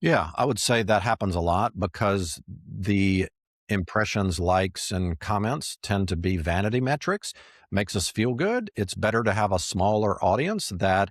Yeah, I would say that happens a lot because the impressions, likes, and comments tend to be vanity metrics. Makes us feel good. It's better to have a smaller audience that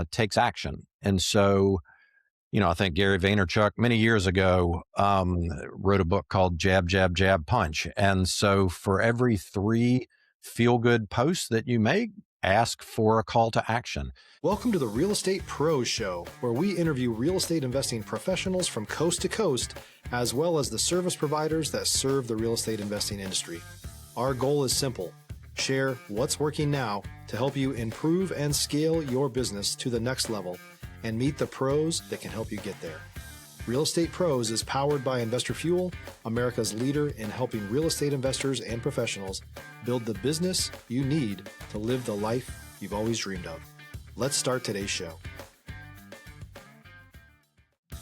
takes action. And so, I think Gary Vaynerchuk many years ago wrote a book called Jab, Jab, Jab, Punch. And so for every three feel good posts that you make, ask for a call to action. Welcome to the Real Estate Pros Show, where we interview real estate investing professionals from coast to coast, as well as the service providers that serve the real estate investing industry. Our goal is simple: share what's working now to help you improve and scale your business to the next level and meet the pros that can help you get there. Real Estate Pros is powered by Investor Fuel, America's leader in helping real estate investors and professionals build the business you need to live the life you've always dreamed of. Let's start today's show.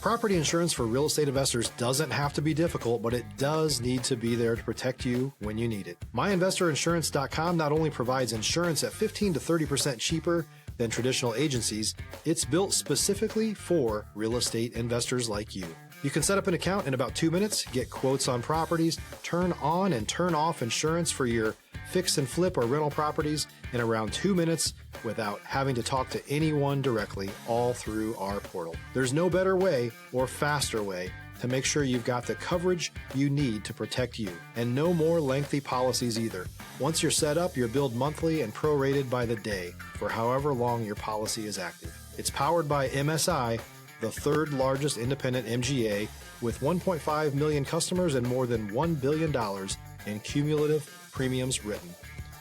Property insurance for real estate investors doesn't have to be difficult, but it does need to be there to protect you when you need it. MyInvestorInsurance.com not only provides insurance at 15 to 30% cheaper than traditional agencies, it's built specifically for real estate investors like you. You can set up an account in about 2 minutes, get quotes on properties, turn on and turn off insurance for your fix and flip or rental properties in around 2 minutes without having to talk to anyone directly, all through our portal. There's no better way or faster way to make sure you've got the coverage you need to protect you, and no more lengthy policies either. Once you're set up, you're billed monthly and prorated by the day for however long your policy is active. It's powered by MSI, the third largest independent MGA, with 1.5 million customers and more than $1 billion in cumulative premiums written.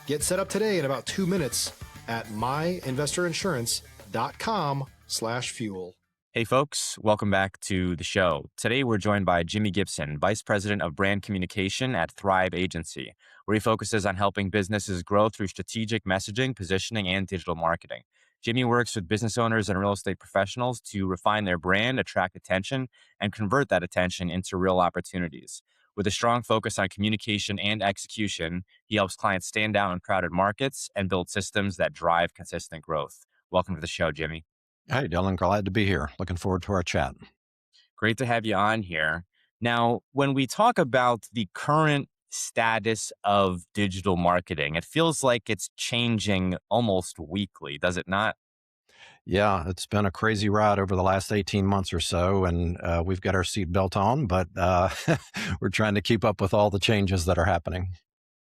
Get set up today in about 2 minutes at myinvestorinsurance.com/fuel. Hey folks, welcome back to the show. Today we're joined by Jimi Gibson, Vice President of Brand Communication at Thrive Agency, where he focuses on helping businesses grow through strategic messaging, positioning, and digital marketing. Jimi works with business owners and real estate professionals to refine their brand, attract attention, and convert that attention into real opportunities. With a strong focus on communication and execution, he helps clients stand out in crowded markets and build systems that drive consistent growth. Welcome to the show, Jimi. Hey, Dylan, glad to be here. Looking forward to our chat. Great to have you on here. Now, when we talk about the current status of digital marketing, it feels like it's changing almost weekly, does it not? Yeah, it's been a crazy ride over the last 18 months or so, and we've got our seatbelt on, but we're trying to keep up with all the changes that are happening.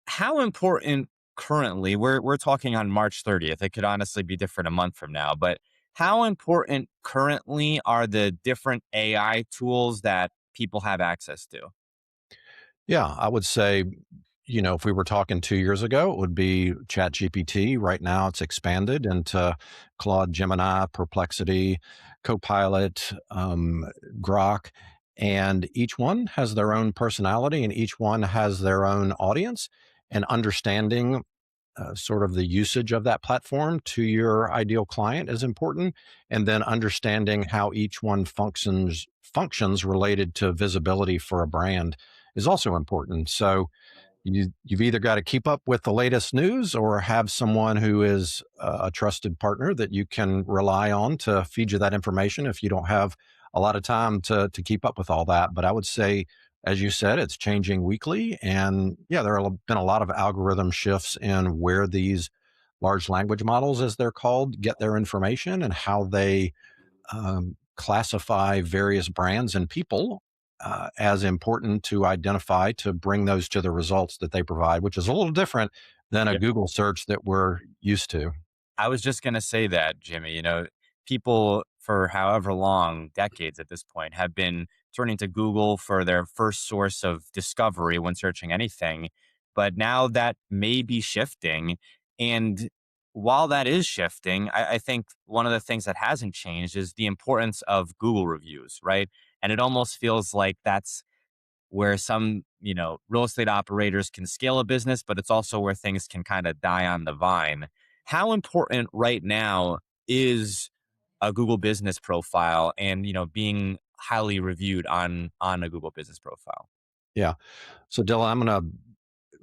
How important currently, we're talking on March 30th, it could honestly be different a month from now, but how important currently are the different AI tools that people have access to? Yeah, I would say, if we were talking 2 years ago, it would be ChatGPT. Right now, it's expanded into Claude, Gemini, Perplexity, Copilot, Grok, and each one has their own personality and each one has their own audience. And understanding sort of the usage of that platform to your ideal client is important, and then understanding how each one functions related to visibility for a brand is also important. So you've either got to keep up with the latest news or have someone who is a trusted partner that you can rely on to feed you that information if you don't have a lot of time to keep up with all that. But I would say, as you said, it's changing weekly. And yeah, there have been a lot of algorithm shifts in where these large language models, as they're called, get their information and how they classify various brands and people as important to identify to bring those to the results that they provide, which is a little different than a Yeah. Google search that we're used to. I was just going to say that, Jimmy. People for however long, decades at this point, have been turning to Google for their first source of discovery when searching anything. But now that may be shifting. And while that is shifting, I think one of the things that hasn't changed is the importance of Google reviews, right? And it almost feels like that's where some, real estate operators can scale a business, but it's also where things can kind of die on the vine. How important right now is a Google business profile and, being highly reviewed on a Google business profile? Yeah. So Dylan, I'm going to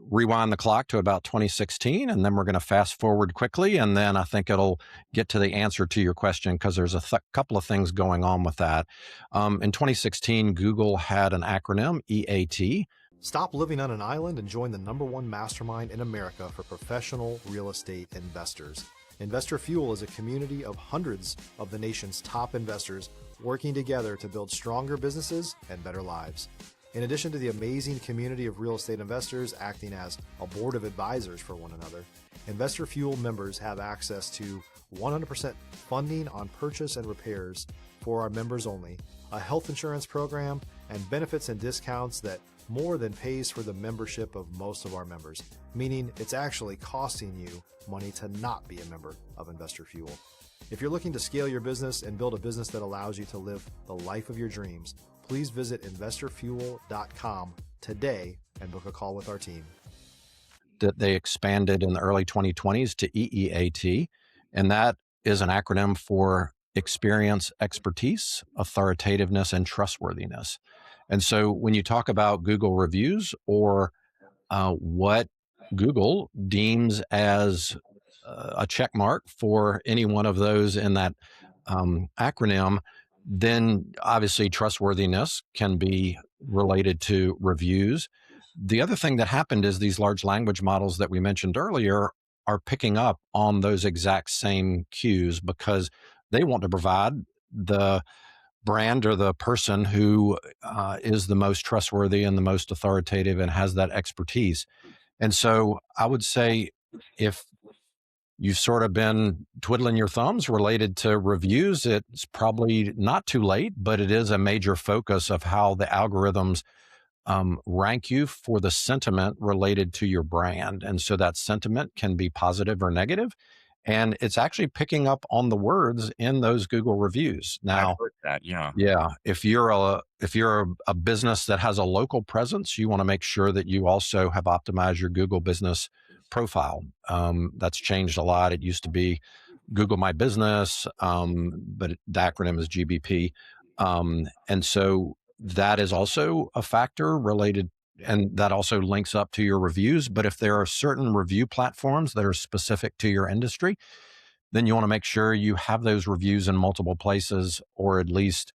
rewind the clock to about 2016, and then we're going to fast forward quickly. And then I think it'll get to the answer to your question because there's a couple of things going on with that. In 2016, Google had an acronym, EAT. Stop living on an island and join the #1 mastermind in America for professional real estate investors. Investor Fuel is a community of hundreds of the nation's top investors working together to build stronger businesses and better lives. In addition to the amazing community of real estate investors acting as a board of advisors for one another, Investor Fuel members have access to 100% funding on purchase and repairs for our members only, a health insurance program, and benefits and discounts that more than pays for the membership of most of our members, meaning it's actually costing you money to not be a member of Investor Fuel. If you're looking to scale your business and build a business that allows you to live the life of your dreams, please visit investorfuel.com today and book a call with our team. That they expanded in the early 2020s to EEAT, and that is an acronym for experience, expertise, authoritativeness, and trustworthiness. And so when you talk about Google reviews or what Google deems as a check mark for any one of those in that acronym, then obviously trustworthiness can be related to reviews. The other thing that happened is these large language models that we mentioned earlier are picking up on those exact same cues because they want to provide the brand or the person who is the most trustworthy and the most authoritative and has that expertise. And so I would say if you've sort of been twiddling your thumbs related to reviews, it's probably not too late, but it is a major focus of how the algorithms rank you for the sentiment related to your brand. And so that sentiment can be positive or negative, and it's actually picking up on the words in those Google reviews. I've Now, heard that. Yeah. yeah, if you're a business that has a local presence, you want to make sure that you also have optimized your Google business profile. That's changed a lot. It used to be Google My Business, but the acronym is GBP. And so that is also a factor related, and that also links up to your reviews. But if there are certain review platforms that are specific to your industry, then you want to make sure you have those reviews in multiple places, or at least,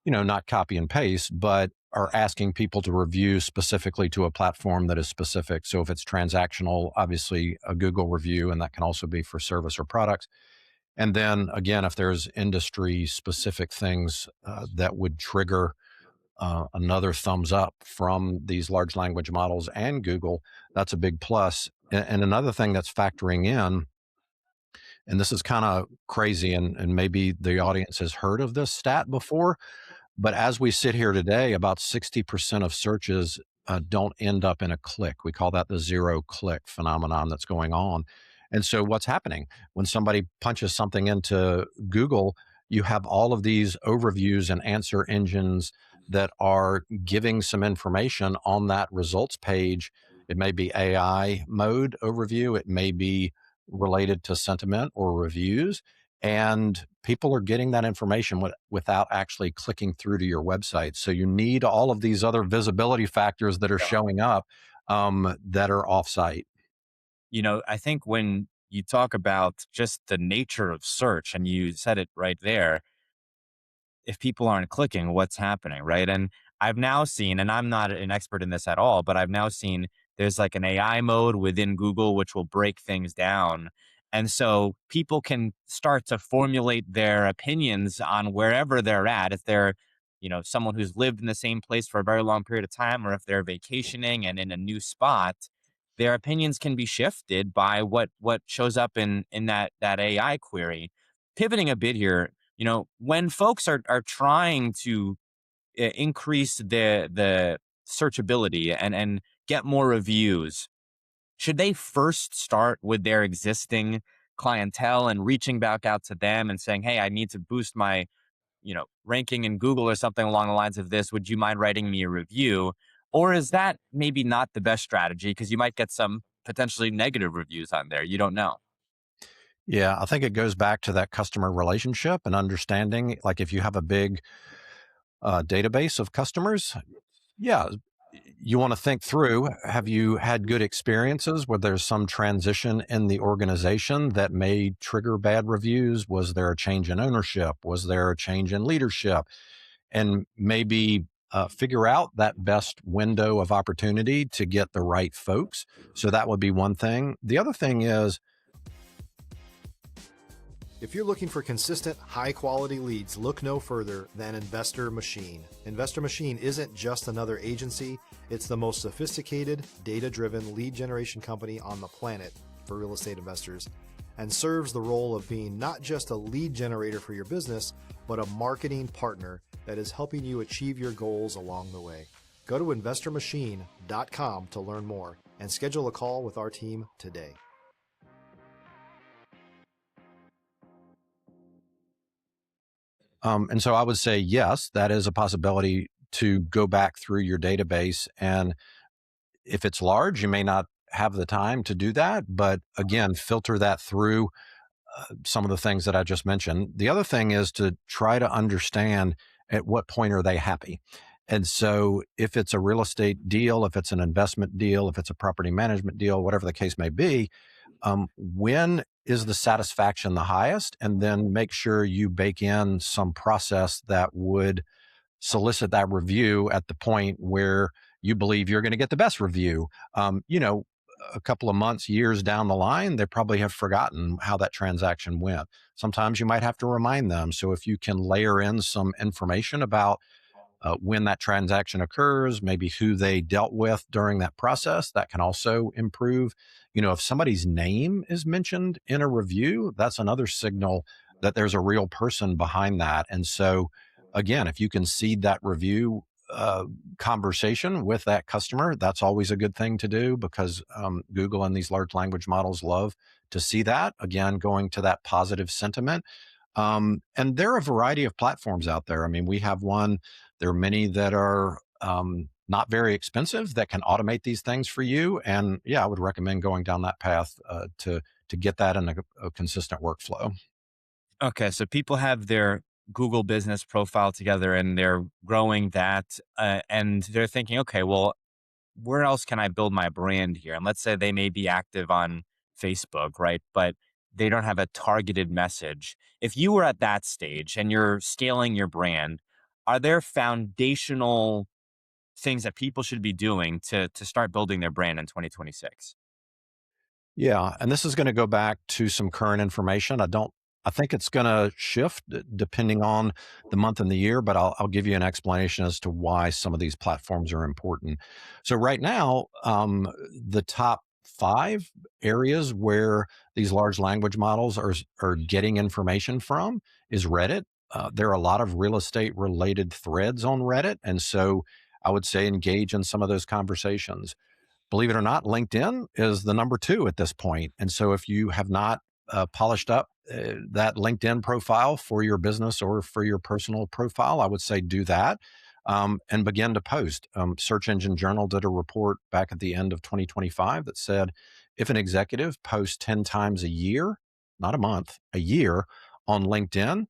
not copy and paste, but are asking people to review specifically to a platform that is specific. So if it's transactional, obviously a Google review, and that can also be for service or products. And then again, if there's industry specific things that would trigger another thumbs up from these large language models and Google, that's a big plus. And another thing that's factoring in, and this is kind of crazy, and maybe the audience has heard of this stat before, but as we sit here today, about 60% of searches don't end up in a click. We call that the zero click phenomenon that's going on. And so what's happening when somebody punches something into Google, you have all of these overviews and answer engines that are giving some information on that results page. It may be AI mode overview. It may be related to sentiment or reviews. And people are getting that information without actually clicking through to your website. So you need all of these other visibility factors that are showing up that are offsite. I think when you talk about just the nature of search, and you said it right there, if people aren't clicking, what's happening, right? And I've now seen, and I'm not an expert in this at all, but I've now seen there's like an AI mode within Google which will break things down. And so people can start to formulate their opinions on wherever they're at. If they're, someone who's lived in the same place for a very long period of time, or if they're vacationing and in a new spot, their opinions can be shifted by what shows up in that AI query. Pivoting a bit here, when folks are trying to increase the searchability and get more reviews, should they first start with their existing clientele and reaching back out to them and saying, hey, I need to boost my ranking in Google or something along the lines of this, would you mind writing me a review? Or is that maybe not the best strategy because you might get some potentially negative reviews on there? You don't know. Yeah, I think it goes back to that customer relationship and understanding. Like if you have a big database of customers, yeah, you want to think through, have you had good experiences where there's some transition in the organization that may trigger bad reviews? Was there a change in ownership? Was there a change in leadership? And maybe figure out that best window of opportunity to get the right folks. So that would be one thing. The other thing is, If you're looking for consistent, high quality leads, look no further than Investor Machine. Investor Machine isn't just another agency, it's the most sophisticated, data driven lead generation company on the planet for real estate investors, and serves the role of being not just a lead generator for your business, but a marketing partner that is helping you achieve your goals along the way. Go to investormachine.com to learn more and schedule a call with our team today. and so I would say, yes, that is a possibility to go back through your database. And if it's large, you may not have the time to do that. But again, filter that through some of the things that I just mentioned. The other thing is to try to understand at what point are they happy. And so if it's a real estate deal, if it's an investment deal, if it's a property management deal, whatever the case may be, when is the satisfaction the highest? And then make sure you bake in some process that would solicit that review at the point where you believe you're going to get the best review. A couple of months, years down the line, they probably have forgotten how that transaction went. Sometimes you might have to remind them. So if you can layer in some information about when that transaction occurs, maybe who they dealt with during that process, that can also improve. If somebody's name is mentioned in a review, that's another signal that there's a real person behind that. And so, again, if you can seed that review conversation with that customer, that's always a good thing to do because Google and these large language models love to see that. Again, going to that positive sentiment. And there are a variety of platforms out there. I mean, we have one. There are many that are not very expensive that can automate these things for you. And yeah, I would recommend going down that path to get that in a consistent workflow. Okay, so people have their Google business profile together and they're growing that, and they're thinking, okay, well, where else can I build my brand here? And let's say they may be active on Facebook, right? But they don't have a targeted message. If you were at that stage and you're scaling your brand, are there foundational things that people should be doing to start building their brand in 2026? Yeah, and this is going to go back to some current information. I think it's going to shift depending on the month and the year, but I'll give you an explanation as to why some of these platforms are important. So right now, the top 5 areas where these large language models are getting information from is Reddit. There are a lot of real estate related threads on Reddit, and so I would say engage in some of those conversations. Believe it or not, LinkedIn is the number 2 at this point. And so if you have not polished up that LinkedIn profile for your business or for your personal profile, I would say do that and begin to post. Search Engine Journal did a report back at the end of 2025 that said if an executive posts 10 times a year, not a month, a year on LinkedIn,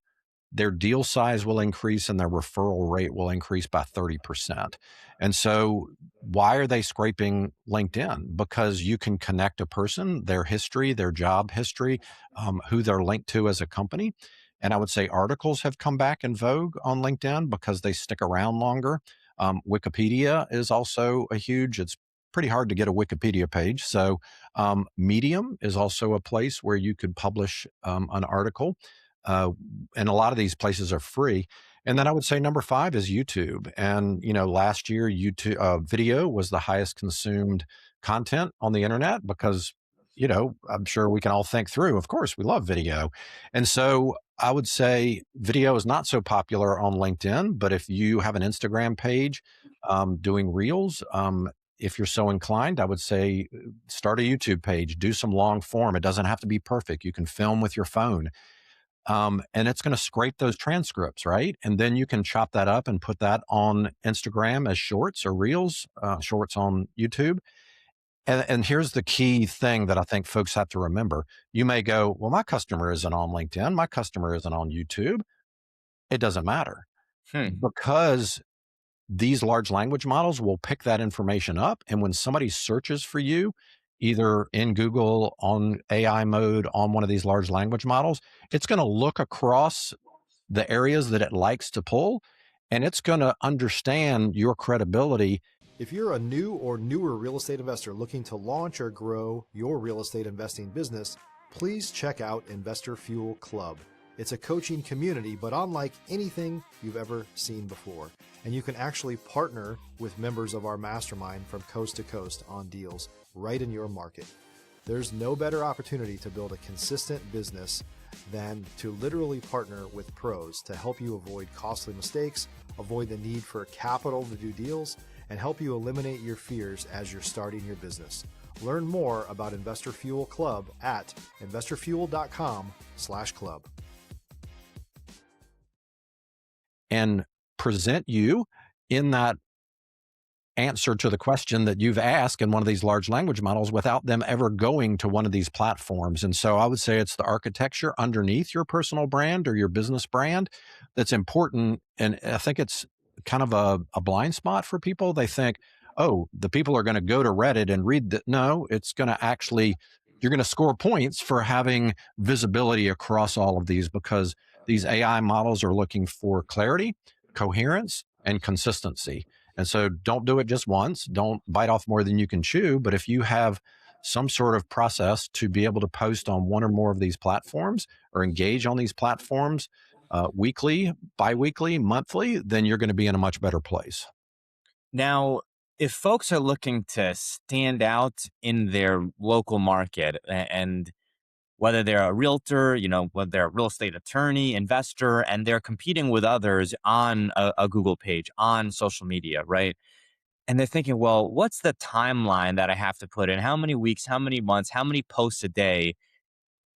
their deal size will increase and their referral rate will increase by 30%. And so, why are they scraping LinkedIn? Because you can connect a person, their history, their job history, who they're linked to as a company. And I would say articles have come back in vogue on LinkedIn because they stick around longer. Wikipedia is also it's pretty hard to get a Wikipedia page. So, Medium is also a place where you could publish an article. Uh, and a lot of these places are free. And then I would say number 5 is YouTube. And last year, YouTube video was the highest consumed content on the internet because I'm sure we can all think through. Of course, we love video, and so I would say video is not so popular on LinkedIn. But if you have an Instagram page doing reels, if you're so inclined, I would say start a YouTube page, do some long form. It doesn't have to be perfect. You can film with your phone and it's going to scrape those transcripts, right? And then you can chop that up and put that on Instagram as shorts or reels, shorts on YouTube. And here's the key thing that I think folks have to remember. You may go, well, my customer isn't on LinkedIn. My customer isn't on YouTube. It doesn't matter Hmm. because these large language models will pick that information up. And when somebody searches for you, either in Google, on AI mode, on one of these large language models, it's going to look across the areas that it likes to pull, and it's going to understand your credibility. If you're a new or newer real estate investor looking to launch or grow your real estate investing business, please check out Investor Fuel Club. It's a coaching community, but unlike anything you've ever seen before. And you can actually partner with members of our mastermind from coast to coast on deals right in your market. There's no better opportunity to build a consistent business than to literally partner with pros to help you avoid costly mistakes, avoid the need for capital to do deals, and help you eliminate your fears as you're starting your business. Learn more about Investor Fuel Club at investorfuel.com/club. And present you in that answer to the question that you've asked in one of these large language models without them ever going to one of these platforms. And so I would say it's the architecture underneath your personal brand or your business brand that's important. And I think it's kind of a blind spot for people. They think, oh, the people are going to go to Reddit and read that. No, it's going to actually, you're going to score points for having visibility across all of these, because these AI models are looking for clarity, coherence, and consistency. And so don't do it just once. Don't bite off more than you can chew. But if you have some sort of process to be able to post on one or more of these platforms or engage on these platforms weekly, biweekly, monthly, then you're going to be in a much better place. Now, if folks are looking to stand out in their local market, and whether they're a realtor, whether they're a real estate attorney, investor, and they're competing with others on a Google page, on social media, right? And they're thinking, well, what's the timeline that I have to put in? How many weeks, how many months, how many posts a day?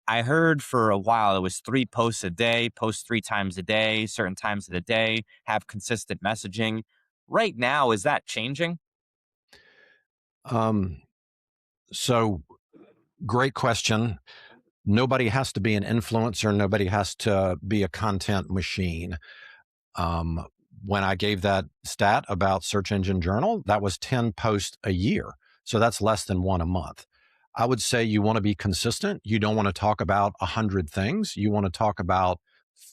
I heard for a while it was 3 posts a day, post 3 times a day, certain times of the day, have consistent messaging. Right now, is that changing? Um, so great question. Nobody has to be an influencer. Nobody has to be a content machine. Um, when I gave that stat about Search Engine Journal, that was 10 posts a year. So that's less than one a month. I would say you want to be consistent. You don't want to talk about 100 things. You want to talk about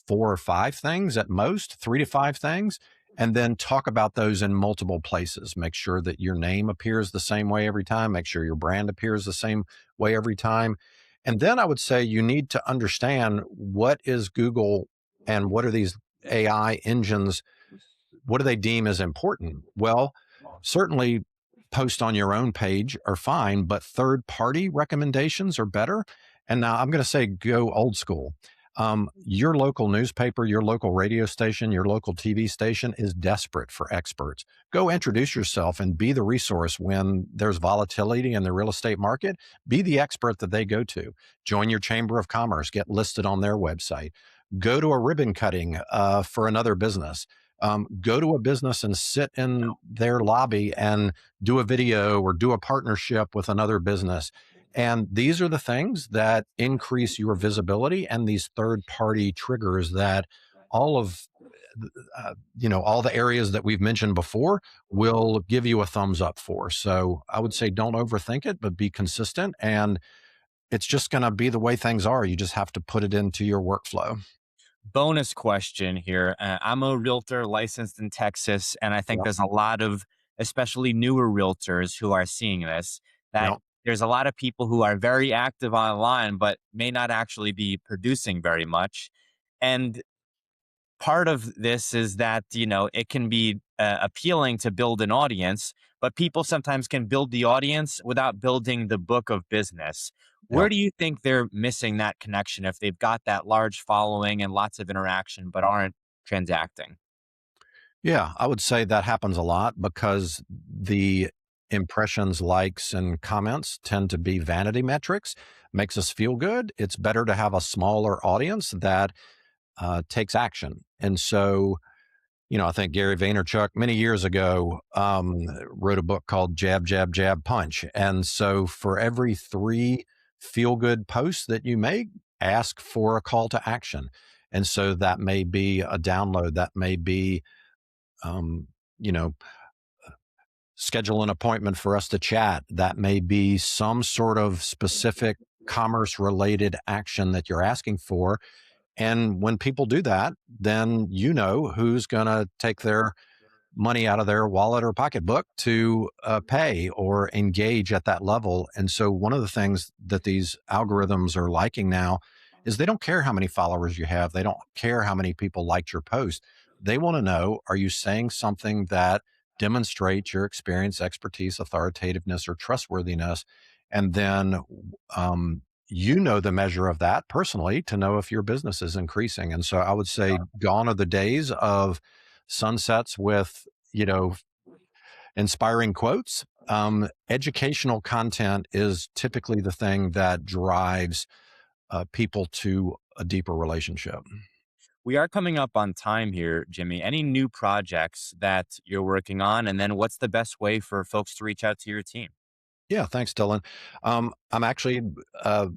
4 or 5 things at most, 3 to 5 things, and then talk about those in multiple places. Make sure that your name appears the same way every time. Make sure your brand appears the same way every time. And then I would say you need to understand, what is Google and what are these AI engines, what do they deem as important? Well, certainly post on your own page are fine, but third party recommendations are better. And now I'm going to say go old school. Your local newspaper, your local radio station, your local TV station is desperate for experts. Go introduce yourself and be the resource when there's volatility in the real estate market. Be the expert that they go to. Join your chamber of commerce, get listed on their website. Go to a ribbon cutting for another business. Go to a business and sit in their lobby and do a video or do a partnership with another business. And these are the things that increase your visibility, and these third party triggers that all of all the areas that we've mentioned before will give you a thumbs up for. So I would say don't overthink it, but be consistent, and it's just going to be the way things are. You just have to put it into your workflow. Bonus question here. I'm a realtor licensed in Texas, and I think Yeah. there's a lot of, especially newer realtors, who are seeing this, that Yeah. there's a lot of people who are very active online, but may not actually be producing very much. And part of this is that, it can be appealing to build an audience, but people sometimes can build the audience without building the book of business. Yeah. Where do you think they're missing that connection if they've got that large following and lots of interaction but aren't transacting? Yeah, I would say that happens a lot because the impressions, likes, and comments tend to be vanity metrics. Makes us feel good. It's better to have a smaller audience that takes action. And so, I think Gary Vaynerchuk many years ago wrote a book called Jab, Jab, Jab, Punch. And so for every 3 feel good posts that you make, ask for a call to action. And so that may be a download, that may be you know, schedule an appointment for us to chat. That may be some sort of specific commerce related action that you're asking for. And when people do that, then you know who's going to take their money out of their wallet or pocketbook to pay or engage at that level. And so, one of the things that these algorithms are liking now is they don't care how many followers you have, they don't care how many people liked your post. They want to know, are you saying something that demonstrates your experience, expertise, authoritativeness, or trustworthiness? And then, you know the measure of that personally to know if your business is increasing. And so I would say gone are the days of sunsets with, inspiring quotes. Educational content is typically the thing that drives people to a deeper relationship. We are coming up on time here, Jimmy. Any new projects that you're working on? And then what's the best way for folks to reach out to your team? Yeah, thanks, Dylan. I'm actually uh,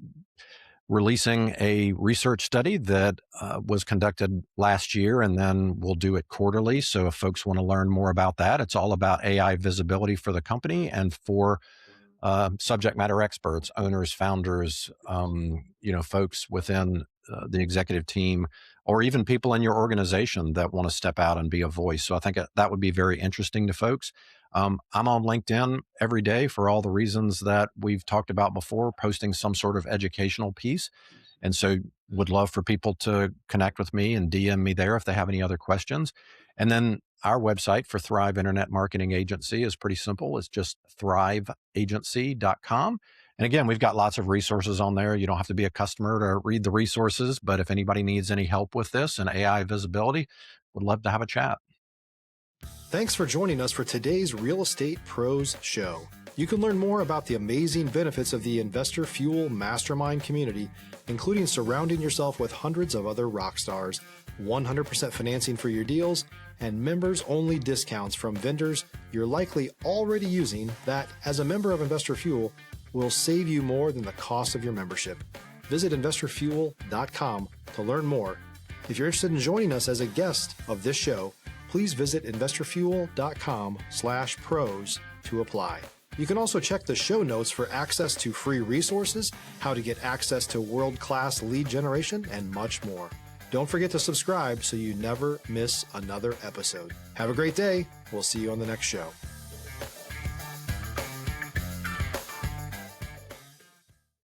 releasing a research study that was conducted last year, and then we'll do it quarterly. So if folks want to learn more about that, it's all about AI visibility for the company and for subject matter experts, owners, founders, folks within the executive team, or even people in your organization that want to step out and be a voice. So I think that would be very interesting to folks. I'm on LinkedIn every day for all the reasons that we've talked about before, posting some sort of educational piece. And so would love for people to connect with me and DM me there if they have any other questions. And then our website for Thrive Internet Marketing Agency is pretty simple. It's just thriveagency.com. And again, we've got lots of resources on there. You don't have to be a customer to read the resources, but if anybody needs any help with this and AI visibility, would love to have a chat. Thanks for joining us for today's Real Estate Pros Show. You can learn more about the amazing benefits of the Investor Fuel Mastermind community, including surrounding yourself with hundreds of other rock stars, 100% financing for your deals, and members-only discounts from vendors you're likely already using that, as a member of Investor Fuel, will save you more than the cost of your membership. Visit investorfuel.com to learn more. If you're interested in joining us as a guest of this show, please visit investorfuel.com/pros to apply. You can also check the show notes for access to free resources, how to get access to world-class lead generation, and much more. Don't forget to subscribe so you never miss another episode. Have a great day. We'll see you on the next show.